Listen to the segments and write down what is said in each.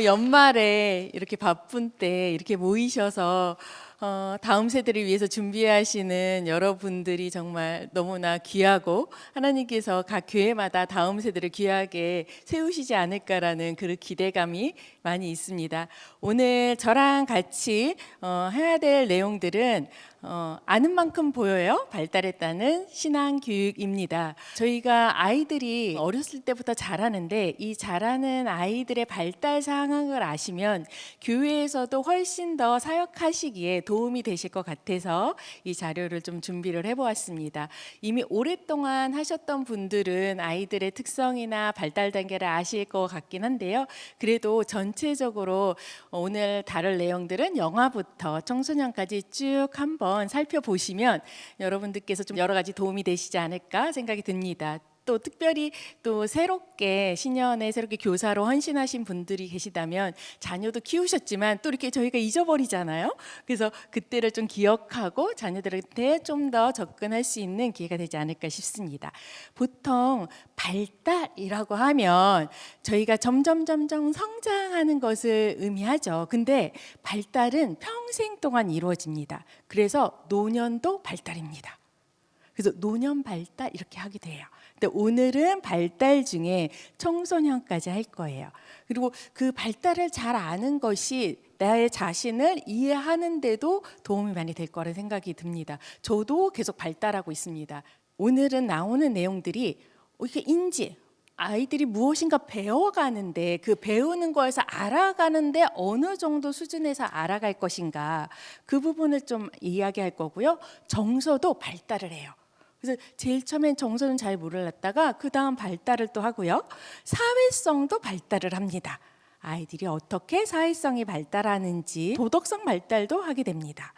연말에 이렇게 바쁜 때 이렇게 모이셔서 다음 세대를 위해서 준비하시는 여러분들이 정말 너무나 귀하고 하나님께서 각 교회마다 다음 세대를 귀하게 세우시지 않을까라는 그런 기대감이 많이 있습니다. 오늘 저랑 같이 해야 될 내용들은 아는 만큼 보여요. 발달했다는 신앙 교육입니다. 저희가 아이들이 어렸을 때부터 자라는데 이 자라는 아이들의 발달 상황을 아시면 교회에서도 훨씬 더 사역하시기에 도움이 되실 것 같아서 이 자료를 좀 준비를 해보았습니다. 이미 오랫동안 하셨던 분들은 아이들의 특성이나 발달 단계를 아실 것 같긴 한데요. 그래도 전체적으로 오늘 다룰 내용들은 영아부터 청소년까지 쭉 한번 살펴보시면 여러분들께서 좀 여러 가지 도움이 되시지 않을까 생각이 듭니다. 또 특별히 또 새롭게 신년에 새롭게 교사로 헌신하신 분들이 계시다면 자녀도 키우셨지만 또 이렇게 저희가 잊어버리잖아요. 그래서 그때를 좀 기억하고 자녀들한테 좀 더 접근할 수 있는 기회가 되지 않을까 싶습니다. 보통 발달이라고 하면 저희가 점점 성장하는 것을 의미하죠. 근데 발달은 평생 동안 이루어집니다. 그래서 노년도 발달입니다. 그래서 노년 발달 이렇게 하게 돼요. 근데 오늘은 발달 중에 청소년까지 할 거예요. 그리고 그 발달을 잘 아는 것이 나의 자신을 이해하는데도 도움이 많이 될 거라는 생각이 듭니다. 저도 계속 발달하고 있습니다. 오늘은 나오는 내용들이 이렇게 인지, 아이들이 무엇인가 배워가는데 그 배우는 거에서 알아가는데 어느 정도 수준에서 알아갈 것인가 그 부분을 좀 이야기할 거고요. 정서도 발달을 해요. 그래서 제일 처음엔 정서는 잘 몰랐다가 그 다음 발달을 또 하고요. 사회성도 발달을 합니다. 아이들이 어떻게 사회성이 발달하는지 도덕성 발달도 하게 됩니다.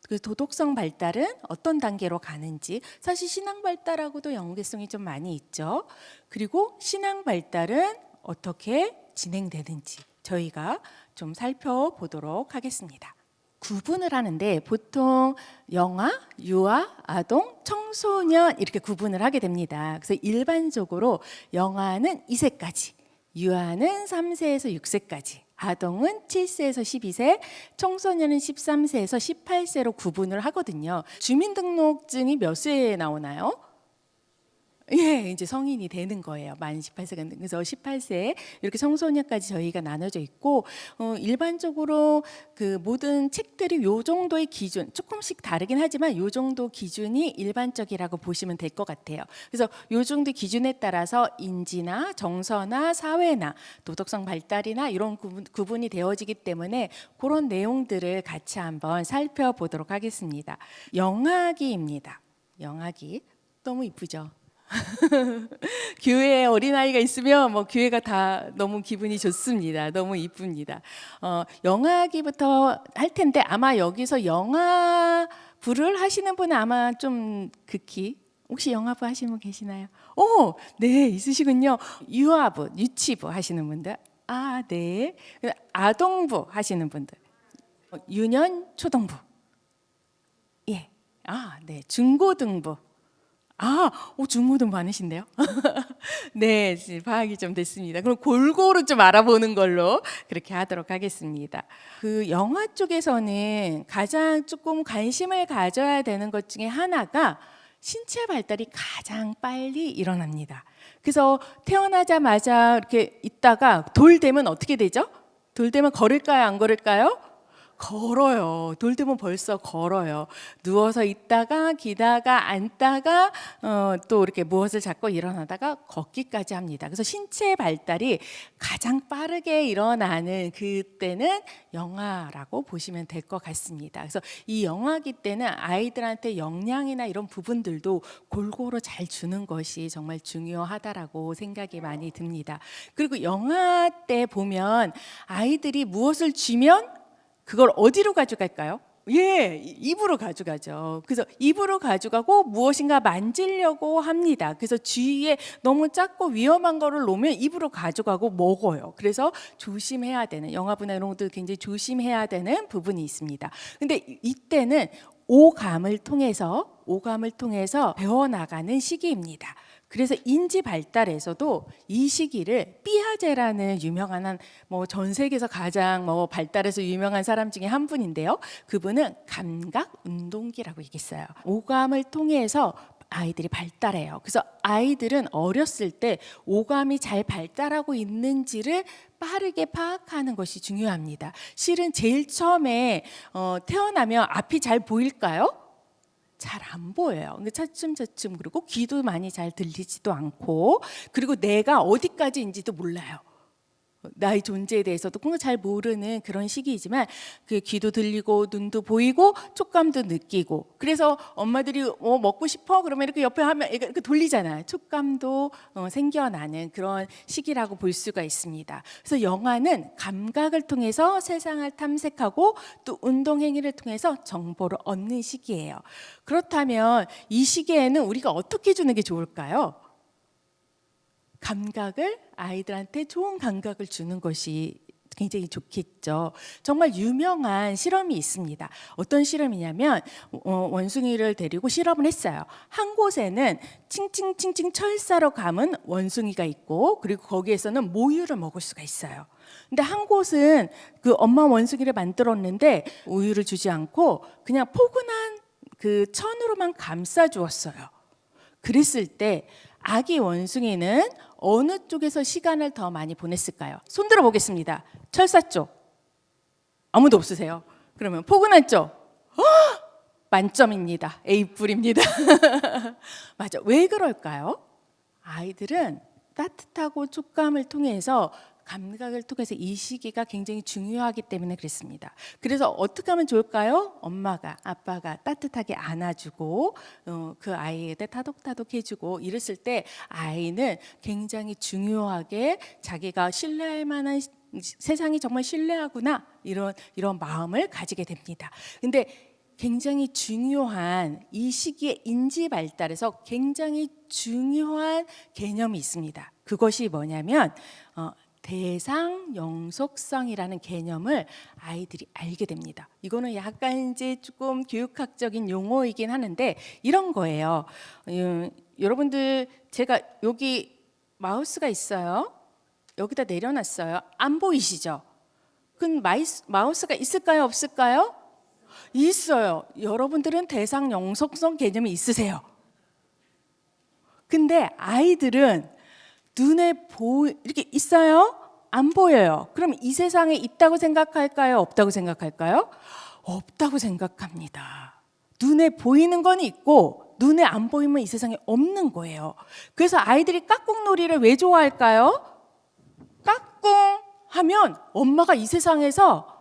그 도덕성 발달은 어떤 단계로 가는지 사실 신앙 발달하고도 연계성이 좀 많이 있죠. 그리고 신앙 발달은 어떻게 진행되는지 저희가 좀 살펴보도록 하겠습니다. 구분을 하는데 보통 영아, 유아, 아동, 청소년 이렇게 구분을 하게 됩니다. 그래서 일반적으로 영아는 2세까지, 유아는 3세에서 6세까지, 아동은 7세에서 12세, 청소년은 13세에서 18세로 구분을 하거든요. 주민등록증이 몇 세에 나오나요? 예, 이제 성인이 되는 거예요. 만 18세가. 그래서 18세 이렇게 청소년까지 저희가 나눠져 있고 일반적으로 그 모든 책들이 요 정도의 기준, 조금씩 다르긴 하지만 요 정도 기준이 일반적이라고 보시면 될 것 같아요. 그래서 요 정도 기준에 따라서 인지나 정서나 사회나 도덕성 발달이나 이런 구분이 되어지기 때문에 그런 내용들을 같이 한번 살펴보도록 하겠습니다. 영아기입니다. 영아기 너무 이쁘죠? 교회에 어린아이가 있으면 뭐 교회가 다 너무 기분이 좋습니다. 너무 이쁩니다. 영아기부터 할 텐데 아마 여기서 영아부를 하시는 분은 아마 좀 극히 혹시 영아부 하시는 분 계시나요? 오, 네, 있으시군요. 유아부, 유치부 하시는 분들. 아, 네. 아동부 하시는 분들. 유년 초등부. 예. 아, 네. 중고등부. 중고등 많으신데요? 네, 파악이 좀 됐습니다. 그럼 골고루 좀 알아보는 걸로 그렇게 하도록 하겠습니다. 그 영화 쪽에서는 가장 조금 관심을 가져야 되는 것 중에 하나가 신체 발달이 가장 빨리 일어납니다. 그래서 태어나자마자 이렇게 있다가 돌 되면 어떻게 되죠? 돌 되면 걸을까요? 안 걸을까요? 걸어요. 돌 되면 벌써 걸어요. 누워서 있다가 기다가 앉다가 또 이렇게 무엇을 잡고 일어나다가 걷기까지 합니다. 그래서 신체 발달이 가장 빠르게 일어나는 그때는 영아라고 보시면 될 것 같습니다. 그래서 이 영아기 때는 아이들한테 영양이나 이런 부분들도 골고루 잘 주는 것이 정말 중요하다라고 생각이 많이 듭니다. 그리고 영아 때 보면 아이들이 무엇을 쥐면 그걸 어디로 가져갈까요? 예, 입으로 가져가죠. 그래서 입으로 가져가고 무엇인가 만지려고 합니다. 그래서 주위에 너무 작고 위험한 거를 놓으면 입으로 가져가고 먹어요. 그래서 조심해야 되는, 영아부나 이런 것도 굉장히 조심해야 되는 부분이 있습니다. 근데 이때는 오감을 통해서 배워나가는 시기입니다. 그래서 인지 발달에서도 이 시기를 삐아제라는 유명한 뭐 전 세계에서 가장 뭐 발달해서 유명한 사람 중에 한 분인데요. 그분은 감각 운동기라고 얘기했어요. 오감을 통해서 아이들이 발달해요. 그래서 아이들은 어렸을 때 오감이 잘 발달하고 있는지를 빠르게 파악하는 것이 중요합니다. 실은 제일 처음에 태어나면 앞이 잘 보일까요? 잘 안 보여요. 차츰차츰. 그리고 귀도 많이 잘 들리지도 않고, 그리고 내가 어디까지인지도 몰라요. 나의 존재에 대해서도 잘 모르는 그런 시기이지만 그 귀도 들리고 눈도 보이고 촉감도 느끼고, 그래서 엄마들이 먹고 싶어 그러면 이렇게 옆에 하면 이렇게 돌리잖아요. 촉감도 생겨나는 그런 시기라고 볼 수가 있습니다. 그래서 영아는 감각을 통해서 세상을 탐색하고 또 운동 행위를 통해서 정보를 얻는 시기예요. 그렇다면 이 시기에는 우리가 어떻게 주는 게 좋을까요? 감각을, 아이들한테 좋은 감각을 주는 것이 굉장히 좋겠죠. 정말 유명한 실험이 있습니다. 어떤 실험이냐면 원숭이를 데리고 실험을 했어요. 한 곳에는 칭칭칭칭 철사로 감은 원숭이가 있고, 그리고 거기에서는 모유를 먹을 수가 있어요. 근데 한 곳은 그 엄마 원숭이를 만들었는데 우유를 주지 않고 그냥 포근한 그 천으로만 감싸 주었어요. 그랬을 때 아기 원숭이는 어느 쪽에서 시간을 더 많이 보냈을까요? 손들어 보겠습니다. 철사 쪽. 아무도 없으세요? 그러면 포근한 쪽. 만점입니다. A뿔입니다. 맞아. 왜 그럴까요? 아이들은 따뜻하고 촉감을 통해서, 감각을 통해서 이 시기가 굉장히 중요하기 때문에 그랬습니다. 그래서 어떻게 하면 좋을까요? 엄마가, 아빠가 따뜻하게 안아주고 그 아이에게 타독타독 해주고 이랬을 때 아이는 굉장히 중요하게 자기가 신뢰할 만한, 세상이 정말 신뢰하구나, 이런 마음을 가지게 됩니다. 근데 굉장히 중요한 이 시기의 인지 발달에서 굉장히 중요한 개념이 있습니다. 그것이 뭐냐면 대상 영속성이라는 개념을 아이들이 알게 됩니다. 이거는 약간 이제 조금 교육학적인 용어이긴 하는데 이런 거예요. 여러분들, 제가 여기 마우스가 있어요. 여기다 내려놨어요. 안 보이시죠? 그럼 마우스가 있을까요? 없을까요? 있어요. 여러분들은 대상 영속성 개념이 있으세요. 근데 아이들은 눈에 이렇게 있어요? 안 보여요. 그럼 이 세상에 있다고 생각할까요? 없다고 생각할까요? 없다고 생각합니다. 눈에 보이는 건 있고 눈에 안 보이면 이 세상에 없는 거예요. 그래서 아이들이 깍꿍놀이를 왜 좋아할까요? 깍꿍 하면 엄마가 이 세상에서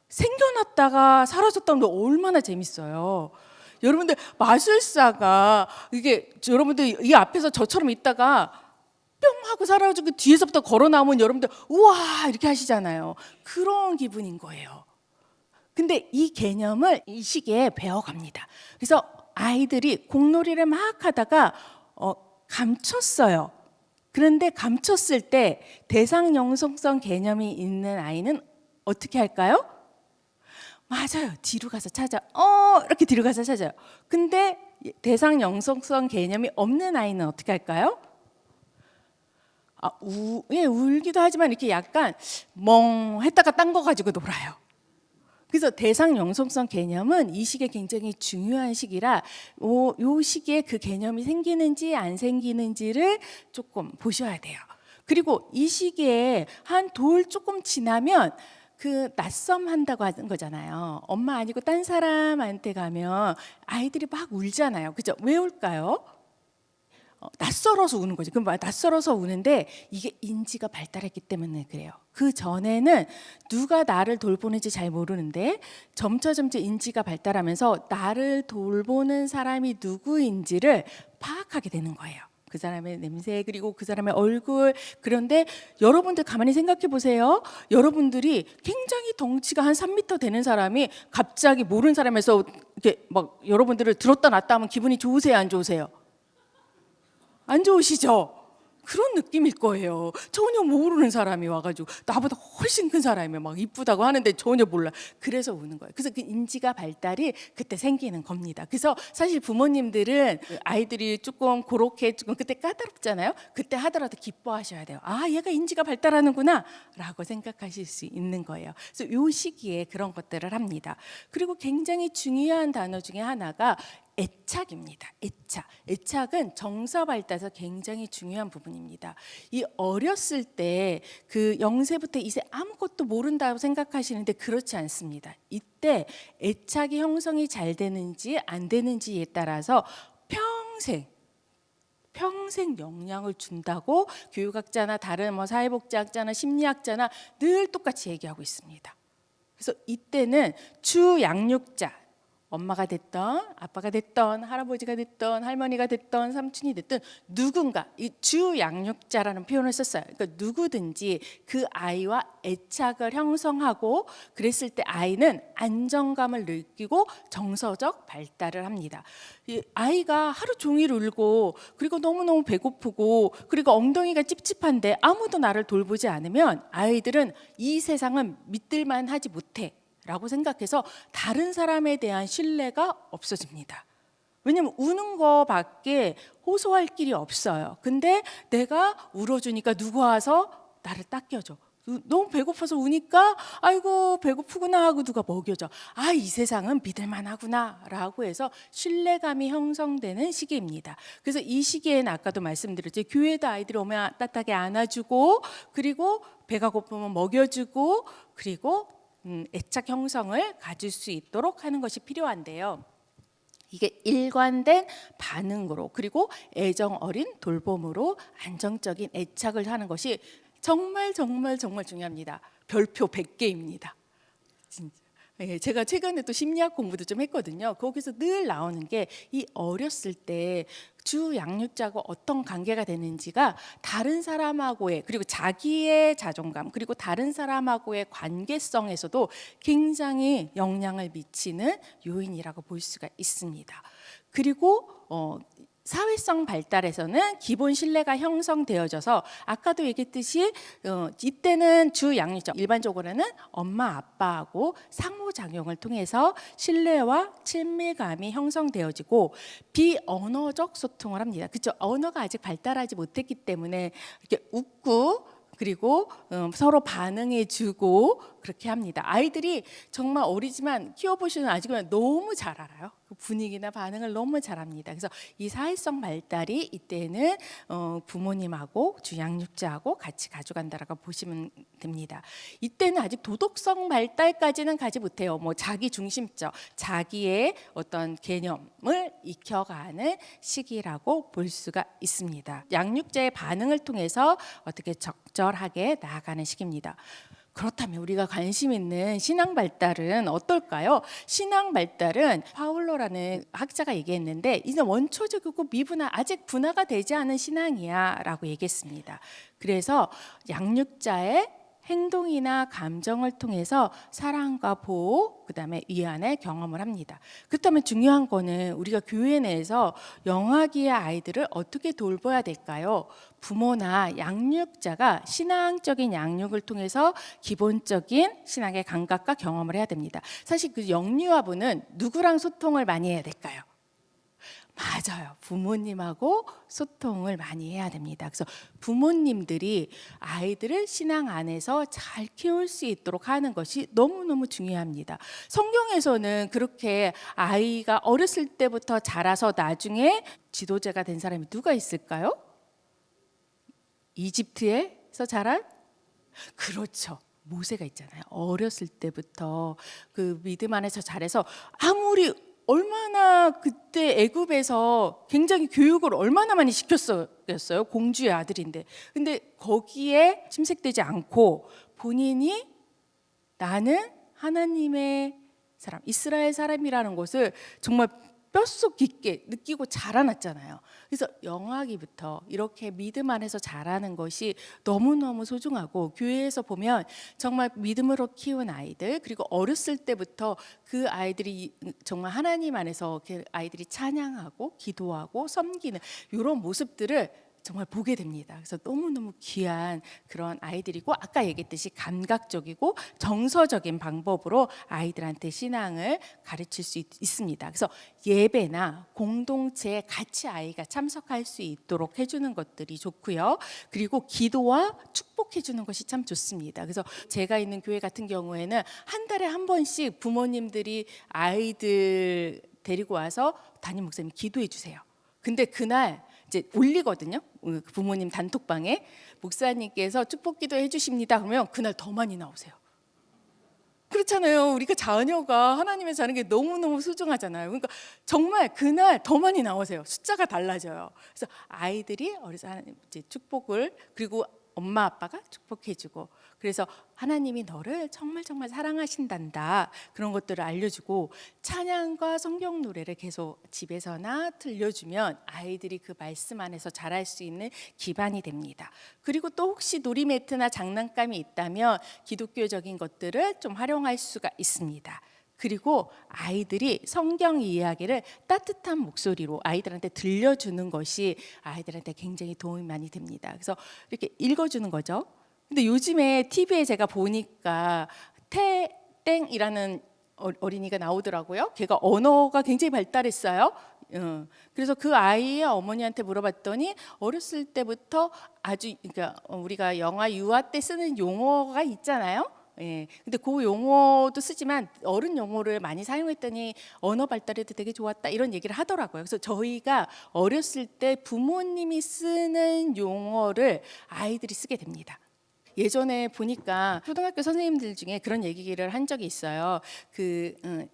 생겨났다가 사라졌다는 게 얼마나 재밌어요. 여러분들, 마술사가 이게 여러분들 이 앞에서 저처럼 있다가 뿅 하고 사라지고 뒤에서부터 걸어 나오면 여러분들 우와 이렇게 하시잖아요. 그런 기분인 거예요. 근데 이 개념을 이 시기에 배워갑니다. 그래서 아이들이 공놀이를 막 하다가 감췄어요. 그런데 감췄을 때 대상 영속성 개념이 있는 아이는 어떻게 할까요? 맞아요. 뒤로 가서 찾아. 이렇게 뒤로 가서 찾아요. 근데 대상 영속성 개념이 없는 아이는 어떻게 할까요? 울기도 하지만 이렇게 약간 멍했다가 딴 거 가지고 놀아요. 그래서 대상 영속성 개념은 이 시기에 굉장히 중요한 시기라 이 시기에 그 개념이 생기는지 안 생기는지를 조금 보셔야 돼요. 그리고 이 시기에 한 돌 조금 지나면 그 낯섦한다고 하는 거잖아요. 엄마 아니고 딴 사람한테 가면 아이들이 막 울잖아요. 그죠? 왜 울까요? 낯설어서 우는 거죠. 그럼 낯설어서 우는데 이게 인지가 발달했기 때문에 그래요. 그 전에는 누가 나를 돌보는지 잘 모르는데 점차 인지가 발달하면서 나를 돌보는 사람이 누구인지를 파악하게 되는 거예요. 그 사람의 냄새, 그리고 그 사람의 얼굴. 그런데 여러분들 가만히 생각해 보세요. 여러분들이 굉장히 덩치가 한 3m 되는 사람이 갑자기 모르는 사람에서 이렇게 막 여러분들을 들었다 놨다 하면 기분이 좋으세요, 안 좋으세요? 안 좋으시죠? 그런 느낌일 거예요. 전혀 모르는 사람이 와가지고 나보다 훨씬 큰 사람이 막 이쁘다고 하는데 전혀 몰라. 그래서 우는 거예요. 그래서 그 인지가 발달이 그때 생기는 겁니다. 그래서 사실 부모님들은 아이들이 조금 그렇게 조금 그때 까다롭잖아요. 그때 하더라도 기뻐하셔야 돼요. 아, 얘가 인지가 발달하는구나 라고 생각하실 수 있는 거예요. 그래서 이 시기에 그런 것들을 합니다. 그리고 굉장히 중요한 단어 중에 하나가 애착입니다. 애착은 정서 발달에서 굉장히 중요한 부분입니다. 이 어렸을 때 그 0세부터 2세 아무것도 모른다고 생각하시는데 그렇지 않습니다. 이때 애착이 형성이 잘 되는지 안 되는지에 따라서 평생 영향을 준다고 교육학자나 다른 뭐 사회복지학자나 심리학자나 늘 똑같이 얘기하고 있습니다. 그래서 이때는 주 양육자, 엄마가 됐던 아빠가 됐던 할아버지가 됐던 할머니가 됐던 삼촌이 됐던 누군가, 이 주 양육자라는 표현을 썼어요. 그러니까 누구든지 그 아이와 애착을 형성하고 그랬을 때 아이는 안정감을 느끼고 정서적 발달을 합니다. 이 아이가 하루 종일 울고 그리고 너무너무 배고프고 그리고 엉덩이가 찝찝한데 아무도 나를 돌보지 않으면 아이들은 이 세상은 믿을만 하지 못해 라고 생각해서 다른 사람에 대한 신뢰가 없어집니다. 왜냐면 우는 거밖에 호소할 길이 없어요. 근데 내가 울어주니까 누구 와서 나를 닦여줘. 너무 배고파서 우니까 아이고 배고프구나 하고 누가 먹여줘. 아, 이 세상은 믿을만하구나 라고 해서 신뢰감이 형성되는 시기입니다. 그래서 이 시기에는 아까도 말씀드렸죠. 교회도 아이들이 오면 따뜻하게 안아주고 그리고 배가 고프면 먹여주고 그리고 애착 형성을 가질 수 있도록 하는 것이 필요한데요. 이게 일관된 반응으로 그리고 애정 어린 돌봄으로 안정적인 애착을 하는 것이 정말 중요합니다. 별표 100개입니다. 진짜. 예, 제가 최근에 또 심리학 공부도 좀 했거든요. 거기서 늘 나오는 게 이 어렸을 때 주 양육자가 어떤 관계가 되는지가 다른 사람하고의 그리고 자기의 자존감 그리고 다른 사람하고의 관계성에서도 굉장히 영향을 미치는 요인이라고 볼 수가 있습니다. 그리고 사회성 발달에서는 기본 신뢰가 형성되어져서 아까도 얘기했듯이 이때는 주 양육자 일반적으로는 엄마 아빠하고 상호작용을 통해서 신뢰와 친밀감이 형성되어지고 비언어적 소통을 합니다. 그렇죠? 언어가 아직 발달하지 못했기 때문에 이렇게 웃고 그리고 서로 반응해주고 그렇게 합니다. 아이들이 정말 어리지만 키워보시면 아직은 너무 잘 알아요. 그 분위기나 반응을 너무 잘합니다. 그래서 이 사회성 발달이 이때는 부모님하고 주양육자하고 같이 가져간다라고 보시면 됩니다. 이때는 아직 도덕성 발달까지는 가지 못해요. 뭐 자기 중심적, 자기의 어떤 개념을 익혀가는 시기라고 볼 수가 있습니다. 양육자의 반응을 통해서 어떻게 적절하게 나아가는 시기입니다. 그렇다면 우리가 관심 있는 신앙 발달은 어떨까요? 신앙 발달은 파울로라는 학자가 얘기했는데 이제 원초적이고 미분화 아직 분화가 되지 않은 신앙이야 라고 얘기했습니다. 그래서 양육자의 행동이나 감정을 통해서 사랑과 보호, 그다음에 위안의 경험을 합니다. 그렇다면 중요한 거는 우리가 교회 내에서 영아기의 아이들을 어떻게 돌봐야 될까요? 부모나 양육자가 신앙적인 양육을 통해서 기본적인 신앙의 감각과 경험을 해야 됩니다. 사실 그 영유아부는 누구랑 소통을 많이 해야 될까요? 맞아요. 부모님하고 소통을 많이 해야 됩니다. 그래서 부모님들이 아이들을 신앙 안에서 잘 키울 수 있도록 하는 것이 너무너무 중요합니다. 성경에서는 그렇게 아이가 어렸을 때부터 자라서 나중에 지도자가 된 사람이 누가 있을까요? 이집트에서 자란? 그렇죠. 모세가 있잖아요. 어렸을 때부터 그 믿음 안에서 자라서 아무리 얼마나 그때 애굽에서 굉장히 교육을 얼마나 많이 시켰어요. 공주의 아들인데. 근데 거기에 침색되지 않고 본인이 나는 하나님의 사람, 이스라엘 사람이라는 것을 정말 뼛속 깊게 느끼고 자라났잖아요. 그래서 영아기부터 이렇게 믿음 안에서 자라는 것이 너무너무 소중하고 교회에서 보면 정말 믿음으로 키운 아이들 그리고 어렸을 때부터 그 아이들이 정말 하나님 안에서 아이들이 찬양하고 기도하고 섬기는 이런 모습들을 정말 보게 됩니다. 그래서 너무너무 귀한 그런 아이들이고, 아까 얘기했듯이 감각적이고 정서적인 방법으로 아이들한테 신앙을 가르칠 수 있습니다. 그래서 예배나 공동체에 같이 아이가 참석할 수 있도록 해주는 것들이 좋고요. 그리고 기도와 축복해 주는 것이 참 좋습니다. 그래서 제가 있는 교회 같은 경우에는 한 달에 한 번씩 부모님들이 아이들 데리고 와서 담임 목사님 기도해 주세요. 근데 그날 이제 올리거든요. 부모님 단톡방에 목사님께서 축복 기도해 주십니다. 그러면 그날 더 많이 나오세요. 그렇잖아요. 우리가 자녀가 하나님의 자는 게 너무너무 소중하잖아요. 그러니까 정말 그날 더 많이 나오세요. 숫자가 달라져요. 그래서 아이들이 어려서 하나님 이제 축복을, 그리고 엄마 아빠가 축복해주고, 그래서 하나님이 너를 정말 정말 사랑하신단다, 그런 것들을 알려주고, 찬양과 성경 노래를 계속 집에서나 들려주면 아이들이 그 말씀 안에서 자랄 수 있는 기반이 됩니다. 그리고 또 혹시 놀이매트나 장난감이 있다면 기독교적인 것들을 좀 활용할 수가 있습니다. 그리고 아이들이 성경 이야기를 따뜻한 목소리로 아이들한테 들려주는 것이 아이들한테 굉장히 도움이 많이 됩니다. 그래서 이렇게 읽어주는 거죠. 근데 요즘에 TV에 제가 보니까 태땡이라는 어린이가 나오더라고요. 걔가 언어가 굉장히 발달했어요. 그래서 그 아이의 어머니한테 물어봤더니 어렸을 때부터 아주, 그러니까 우리가 영화 유아 때 쓰는 용어가 있잖아요. 예. 근데 그 용어도 쓰지만 어른 용어를 많이 사용했더니 언어 발달에도 되게 좋았다, 이런 얘기를 하더라고요. 그래서 저희가 어렸을 때 부모님이 쓰는 용어를 아이들이 쓰게 됩니다. 예전에 보니까 초등학교 선생님들 중에 그런 얘기를 한 적이 있어요.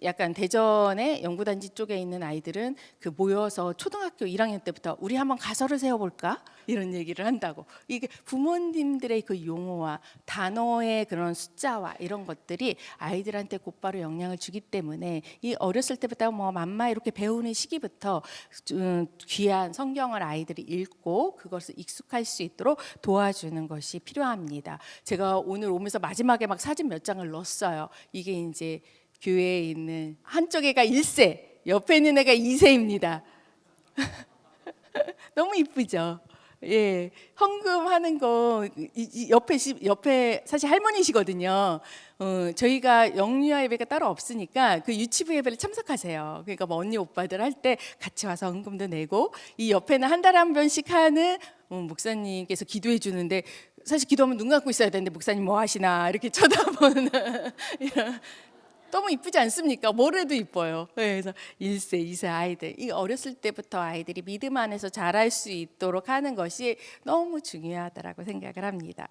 약간 대전의 연구단지 쪽에 있는 아이들은 모여서 초등학교 1학년 때부터 우리 한번 가설을 세워볼까? 이런 얘기를 한다고. 이게 부모님들의 그 용어와 단어의 그런 숫자와 이런 것들이 아이들한테 곧바로 영향을 주기 때문에 이 어렸을 때부터 뭐 맘마 이렇게 배우는 시기부터 귀한 성경을 아이들이 읽고 그것을 익숙할 수 있도록 도와주는 것이 필요합니다. 제가 오늘 오면서 마지막에 막 사진 몇 장을 넣었어요. 이게 이제 교회에 있는 한쪽 애가 1세, 옆에 있는 애가 2세입니다. 너무 이쁘죠? 예, 헌금하는 거 옆에 사실 할머니시거든요. 저희가 영유아 예배가 따로 없으니까 그 유치부 예배를 참석하세요. 그러니까 뭐 언니 오빠들 할 때 같이 와서 헌금도 내고, 이 옆에는 한 달에 한 번씩 하는 목사님께서 기도해 주는데, 사실 기도하면 눈 감고 있어야 되는데 목사님 뭐 하시나 이렇게 쳐다보는 이런, 너무 이쁘지 않습니까? 뭐래도 이뻐요. 그래서 1세, 2세 아이들, 이 어렸을 때부터 아이들이 믿음 안에서 자랄 수 있도록 하는 것이 너무 중요하다라고 생각을 합니다.